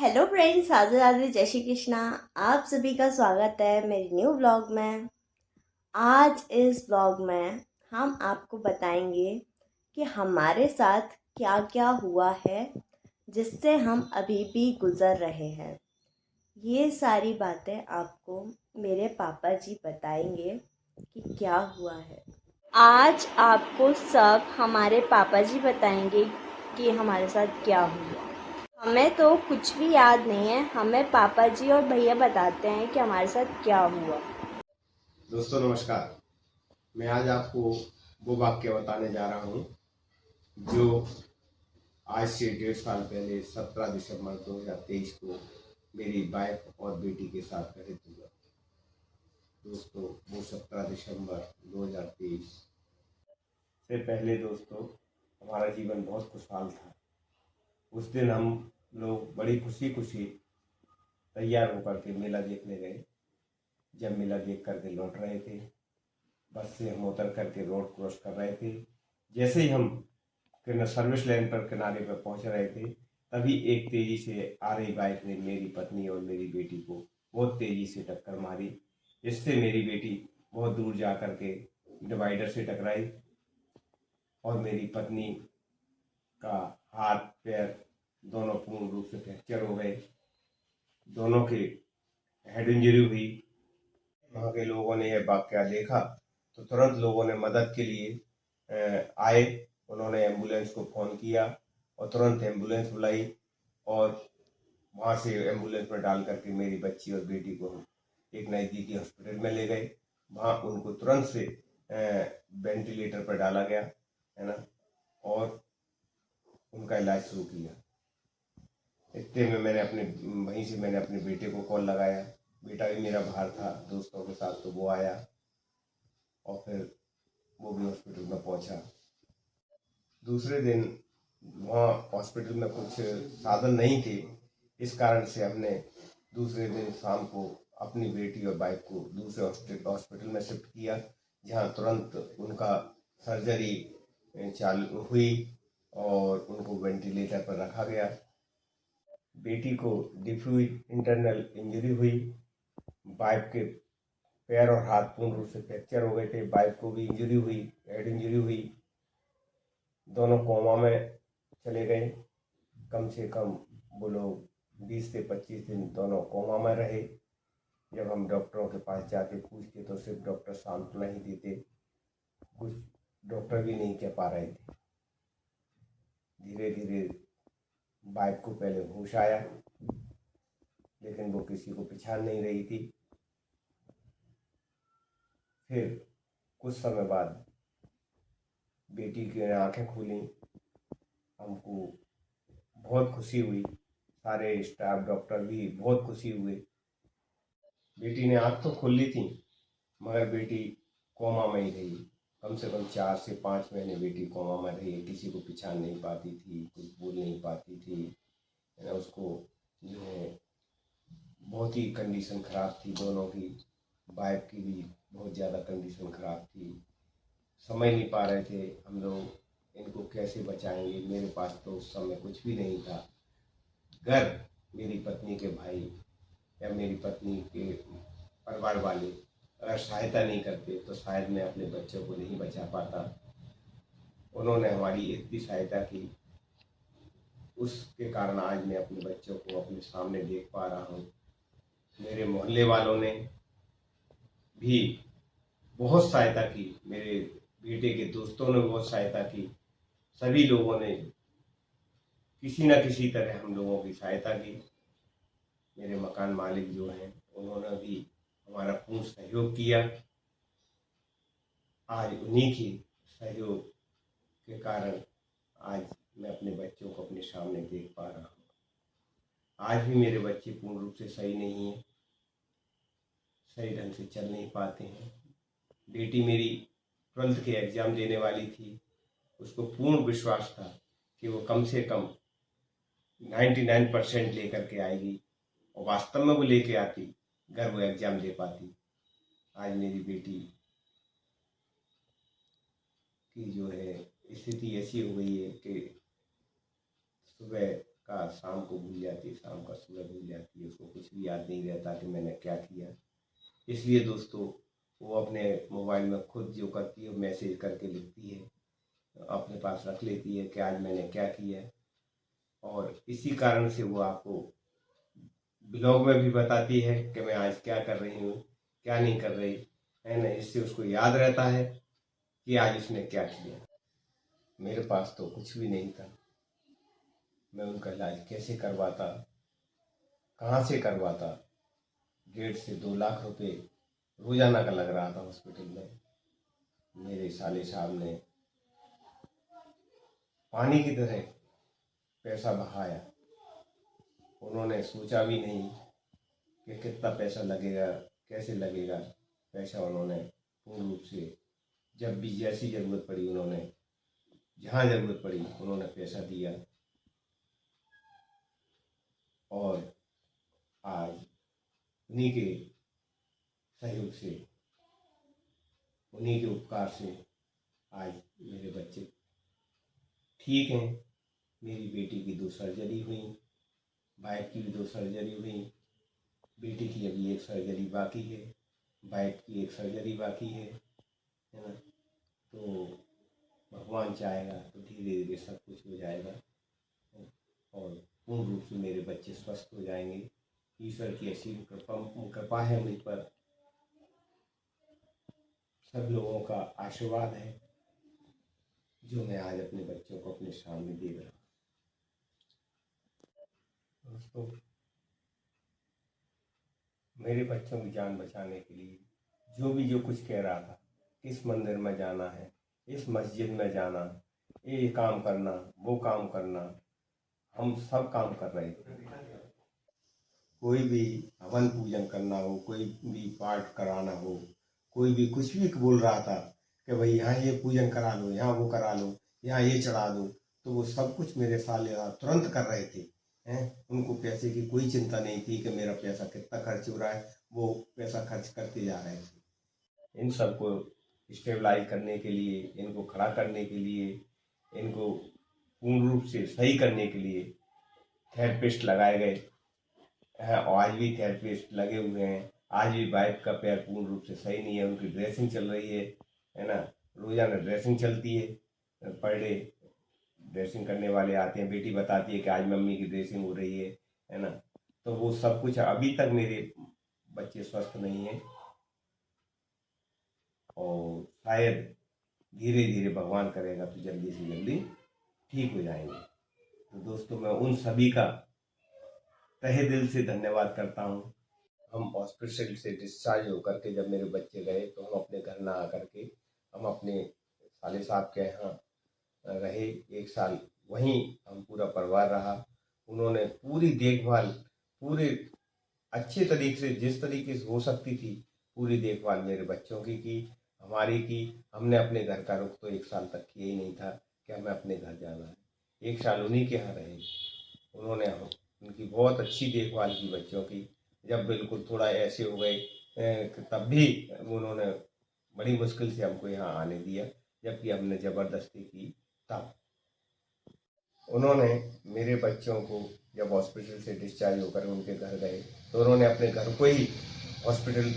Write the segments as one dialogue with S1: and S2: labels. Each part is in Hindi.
S1: हेलो फ्रेंड्स, राधे राधे, जय श्री कृष्णा। आप सभी का स्वागत है मेरे न्यू व्लॉग में। आज इस व्लॉग में हम आपको बताएंगे कि हमारे साथ क्या क्या हुआ है, जिससे हम अभी भी गुजर रहे हैं। ये सारी बातें आपको मेरे पापा जी बताएंगे कि क्या हुआ है। आज आपको सब हमारे पापा जी बताएंगे कि हमारे साथ क्या हुआ। हमें तो कुछ भी याद नहीं है, हमें पापा जी और भैया बताते हैं कि हमारे साथ क्या हुआ।
S2: दोस्तों नमस्कार। मैं आज आपको वो वाक्य बताने जा रहा हूँ जो आज से 1.5 साल पहले 17 दिसंबर 2023 को मेरी वाइफ और बेटी के साथ घटित हुआ। दोस्तों वो 17 दिसंबर 2023 से पहले दोस्तों हमारा जीवन बहुत खुशहाल था। उस दिन हम लोग बड़ी खुशी खुशी तैयार होकर के मेला देखने गए। जब मेला देख करके लौट रहे थे, बस से हम उतर करके रोड क्रॉस कर रहे थे। जैसे ही हम सर्विस लाइन पर किनारे पर पहुंच रहे थे, तभी एक तेजी से आ रही बाइक ने मेरी पत्नी और मेरी बेटी को बहुत तेजी से टक्कर मारी। इससे मेरी बेटी बहुत दूर जा करके डिवाइडर से टकराई और मेरी पत्नी का हाथ पैर दोनों पूर्ण रूप से फ्रैक्चर हो गए। दोनों के हेड इंजरी हुई। वहाँ के लोगों ने यह वाकया देखा तो तुरंत लोगों ने मदद के लिए आए। उन्होंने एम्बुलेंस को फ़ोन किया और तुरंत एम्बुलेंस बुलाई और वहाँ से एम्बुलेंस में डाल करके मेरी बच्ची और बेटी को हम एक नज़दीकी हॉस्पिटल में ले गए। वहाँ उनको तुरंत से वेंटिलेटर पर डाला गया, है ना, और उनका इलाज शुरू किया। इतने में वहीं से मैंने अपने बेटे को कॉल लगाया। बेटा भी मेरा बाहर था दोस्तों के साथ, तो वो आया और फिर वो भी हॉस्पिटल में पहुंचा। दूसरे दिन वहाँ हॉस्पिटल में कुछ साधन नहीं थे। इस कारण से हमने दूसरे दिन शाम को अपनी बेटी और बाइक को दूसरे हॉस्पिटल में शिफ्ट किया, जहाँ तुरंत उनका सर्जरी चालू हुई और उनको वेंटिलेटर पर रखा गया। बेटी को डिफ्यूज इंटरनल इंजरी हुई। बाइक के पैर और हाथ पूर्ण रूप से फ्रैक्चर हो गए थे। बाइक को भी इंजरी हुई, हेड इंजरी हुई। दोनों कोमा में चले गए। कम से कम वो लोग 20 से 25 दिन दोनों कोमा में रहे। जब हम डॉक्टरों के पास जाके पूछते तो सिर्फ डॉक्टर सांत्वना ही देते, कुछ डॉक्टर भी नहीं कह पा रहे थे। धीरे धीरे बाइक को पहले होश आया, लेकिन वो किसी को पहचान नहीं रही थी। फिर कुछ समय बाद बेटी की आंखें खुली। हमको बहुत खुशी हुई। सारे स्टाफ डॉक्टर भी बहुत खुशी हुए। बेटी ने आँख तो खोल ली थी, मगर बेटी कोमा में ही रही। कम से कम 4 से 5 महीने बेटी कोमा में रही। किसी को पहचान नहीं पाती थी, कुछ बोल नहीं पाती थी, है ना। उसको जो है बहुत ही कंडीशन खराब थी दोनों की। वाइफ की भी बहुत ज़्यादा कंडीशन खराब थी। समझ नहीं पा रहे थे हम लोग इनको कैसे बचाएंगे। मेरे पास तो उस समय कुछ भी नहीं था। घर मेरी पत्नी के भाई या मेरी पत्नी के परिवार वाले अगर सहायता नहीं करते तो शायद मैं अपने बच्चों को नहीं बचा पाता। उन्होंने हमारी इतनी सहायता की, उसके कारण आज मैं अपने बच्चों को अपने सामने देख पा रहा हूँ। मेरे मोहल्ले वालों ने भी बहुत सहायता की। मेरे बेटे के दोस्तों ने बहुत सहायता की। सभी लोगों ने किसी न किसी तरह हम लोगों की सहायता की। मेरे मकान मालिक जो हैं उन्होंने भी हमारा पूर्ण सहयोग किया। आज उन्हीं के सहयोग के कारण आज मैं अपने बच्चों को अपने सामने देख पा रहा हूँ। आज भी मेरे बच्चे पूर्ण रूप से सही नहीं हैं, सही ढंग से चल नहीं पाते हैं। बेटी मेरी 12th के एग्ज़ाम देने वाली थी। उसको पूर्ण विश्वास था कि वो कम से कम 99% लेकर के आएगी और वास्तव में वो लेके आती, घर वो एग्ज़ाम दे पाती। आज मेरी बेटी की जो है स्थिति ऐसी हो गई है कि सुबह का शाम को भूल जाती है, शाम का सुबह भूल जाती है, उसको कुछ भी याद नहीं रहता कि मैंने क्या किया। इसलिए दोस्तों वो अपने मोबाइल में खुद जो करती है मैसेज करके लिखती है, अपने पास रख लेती है कि आज मैंने क्या किया, और इसी कारण से वो आपको ब्लॉग में भी बताती है कि मैं आज क्या कर रही हूँ, क्या नहीं कर रही है ना। इससे उसको याद रहता है कि आज उसने क्या किया। मेरे पास तो कुछ भी नहीं था, मैं उनका इलाज कैसे करवाता, कहाँ से करवाता। 1.5 से 2 लाख रुपए रोजाना का लग रहा था हॉस्पिटल में। मेरे साले साहब ने पानी की तरह पैसा बहाया। उन्होंने सोचा भी नहीं कि कितना पैसा लगेगा, कैसे लगेगा। पैसा उन्होंने पूर्ण रूप से जब भी जैसी ज़रूरत पड़ी, उन्होंने जहाँ ज़रूरत पड़ी उन्होंने पैसा दिया। और आज उन्हीं के सहयोग से, उन्हीं के उपकार से आज मेरे बच्चे ठीक हैं। मेरी बेटी की 2 सर्जरी हुई, वाइफ की भी 2 सर्जरी हुई। बेटी की अभी 1 सर्जरी बाकी है, वाइफ की 1 सर्जरी बाकी है ना। तो भगवान चाहेगा तो धीरे धीरे सब कुछ हो जाएगा और पूर्ण रूप से मेरे बच्चे स्वस्थ हो जाएंगे। ईश्वर की असीम कृपा है मुझ पर, सब लोगों का आशीर्वाद है जो मैं आज अपने बच्चों को अपने सामने देख रहा हूँ। दोस्तों, मेरे बच्चों की जान बचाने के लिए जो कुछ कह रहा था, किस मंदिर में जाना है, इस मस्जिद में जाना, ये काम करना, वो काम करना, हम सब काम कर रहे थे। कोई भी हवन पूजन करना हो, कोई भी पाठ कराना हो, कोई भी कुछ भी बोल रहा था कि भाई यहाँ ये पूजन करा लो, यहाँ वो करा लो, यहाँ ये चढ़ा दो, तो वो सब कुछ मेरे साले तुरंत कर रहे थे हैं। उनको पैसे की कोई चिंता नहीं थी कि मेरा पैसा कितना खर्च हो रहा है, वो पैसा खर्च करते जा रहे थे। इन सबको स्टेबलाइज करने के लिए, इनको खड़ा करने के लिए, इनको पूर्ण रूप से सही करने के लिए थेरेपिस्ट लगाए गए हैं, और आज भी थेरेपिस्ट लगे हुए हैं। आज भी वाइफ का पैर पूर्ण रूप से सही नहीं है, उनकी ड्रेसिंग चल रही है ना। रोजाना ड्रेसिंग चलती है, पर डे ड्रेसिंग करने वाले आते हैं। बेटी बताती है कि आज मम्मी की ड्रेसिंग हो रही है ना। तो वो सब कुछ, अभी तक मेरे बच्चे स्वस्थ नहीं हैं और शायद धीरे धीरे भगवान करेगा तो जल्दी से जल्दी ठीक हो जाएंगे। तो दोस्तों, मैं उन सभी का तहे दिल से धन्यवाद करता हूँ। हम हॉस्पिटल से डिस्चार्ज होकर के जब मेरे बच्चे गए तो हम अपने घर ना आकर के हम अपने साले साहब के यहाँ रहे। 1 साल वहीं हम पूरा परिवार रहा। उन्होंने पूरी देखभाल, पूरे अच्छे तरीके से, जिस तरीके से हो सकती थी, पूरी देखभाल मेरे बच्चों की, हमारी की। हमने अपने घर का रुख तो 1 साल तक किया ही नहीं था कि हमें अपने घर जाना है। 1 साल उन्हीं के यहाँ रहे। उन्होंने उनकी बहुत अच्छी देखभाल की बच्चों की। जब बिल्कुल थोड़ा ऐसे हो गए तब भी उन्होंने बड़ी मुश्किल से हमको यहाँ आने दिया, जबकि हमने ज़बरदस्ती की तब। उन्होंने मेरे बच्चों को जब हॉस्पिटल से डिस्चार्ज होकर उनके घर गए तो उन्होंने अपने घर को ही हॉस्पिटल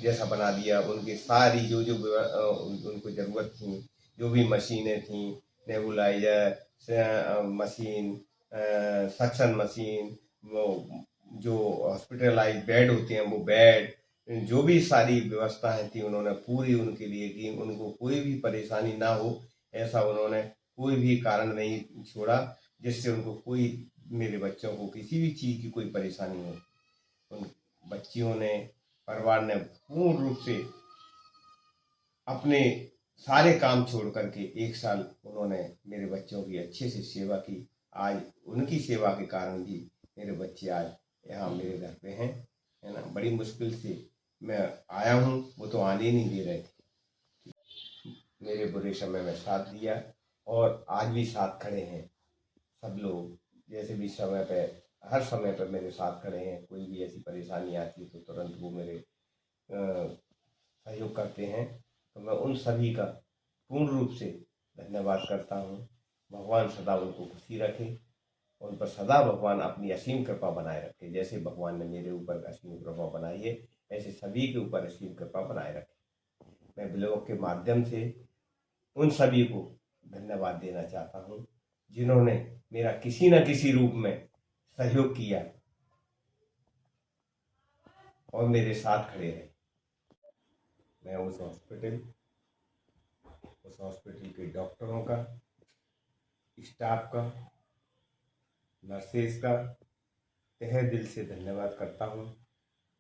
S2: जैसा बना दिया। उनकी सारी जो जो उनको ज़रूरत थी, जो भी मशीनें थीं, नेबुलाइजर मशीन, सक्शन मशीन, वो जो हॉस्पिटलाइज बेड होते हैं वो बेड, जो भी सारी व्यवस्थाएं थी उन्होंने पूरी उनके लिए की। उनको कोई भी परेशानी ना हो ऐसा उन्होंने कोई भी कारण नहीं छोड़ा जिससे उनको कोई, मेरे बच्चों को किसी भी चीज़ की कोई परेशानी हो। उन बच्चियों ने, परिवार ने पूर्ण रूप से अपने सारे काम छोड़ करके 1 साल उन्होंने मेरे बच्चों की अच्छे से सेवा की। आज उनकी सेवा के कारण भी मेरे बच्चे आज यहाँ मेरे घर पे हैं, है ना। बड़ी मुश्किल से मैं आया हूँ, वो तो आने ही नहीं दे रहे थे। मेरे बुरे समय में साथ दिया और आज भी साथ खड़े हैं सब लोग। जैसे भी समय पे, हर समय पर मेरे साथ खड़े हैं। कोई भी ऐसी परेशानी आती है तो तुरंत वो मेरे सहयोग करते हैं। तो मैं उन सभी का पूर्ण रूप से धन्यवाद करता हूँ। भगवान सदा उनको खुशी रखे उन पर सदा भगवान अपनी असीम कृपा बनाए रखे। जैसे भगवान ने मेरे ऊपर असीम कृपा बनाई है, ऐसे सभी के ऊपर असीम कृपा बनाए रखे। मैं ब्लॉग के माध्यम से उन सभी को धन्यवाद देना चाहता हूँ जिन्होंने मेरा किसी न किसी रूप में सहयोग किया और मेरे साथ खड़े रहे। मैं उस हॉस्पिटल के डॉक्टरों का, स्टाफ का, नर्सेस का तहे दिल से धन्यवाद करता हूँ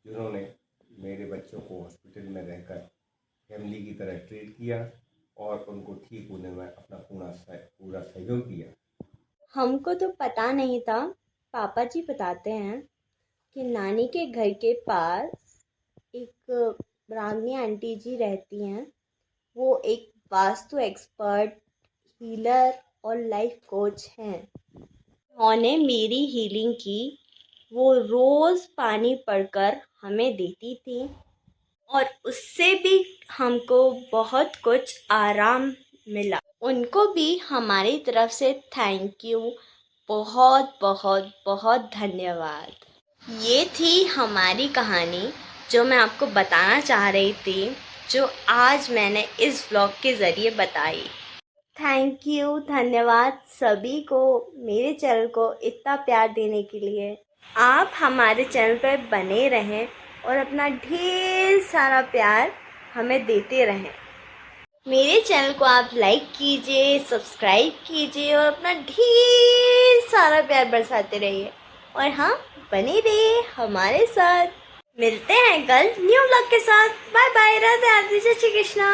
S2: जिन्होंने मेरे बच्चों को हॉस्पिटल में रहकर फैमिली की तरह ट्रीट किया और उनको ठीक होने में अपना पूरा सहयोग किया।
S1: हमको तो पता नहीं था, पापा जी बताते हैं कि नानी के घर के पास एक रागनी आंटी जी रहती हैं। वो एक वास्तु एक्सपर्ट, हीलर और लाइफ कोच हैं। उन्होंने मेरी हीलिंग की। वो रोज़ पानी पढ़कर हमें देती थी और उससे भी हमको बहुत कुछ आराम मिला। उनको भी हमारी तरफ से थैंक यू, बहुत बहुत बहुत धन्यवाद। ये थी हमारी कहानी जो मैं आपको बताना चाह रही थी, जो आज मैंने इस व्लॉग के ज़रिए बताई। थैंक यू, धन्यवाद सभी को मेरे चैनल को इतना प्यार देने के लिए। आप हमारे चैनल पर बने रहें और अपना ढेर सारा प्यार हमें देते रहें। मेरे चैनल को आप लाइक कीजिए, सब्सक्राइब कीजिए और अपना ढेर सारा प्यार बरसाते रहिए। और हाँ, बने रहिए हमारे साथ। मिलते हैं कल न्यू व्लॉग के साथ। बाय बाय, राधे राधे, जय श्री कृष्णा।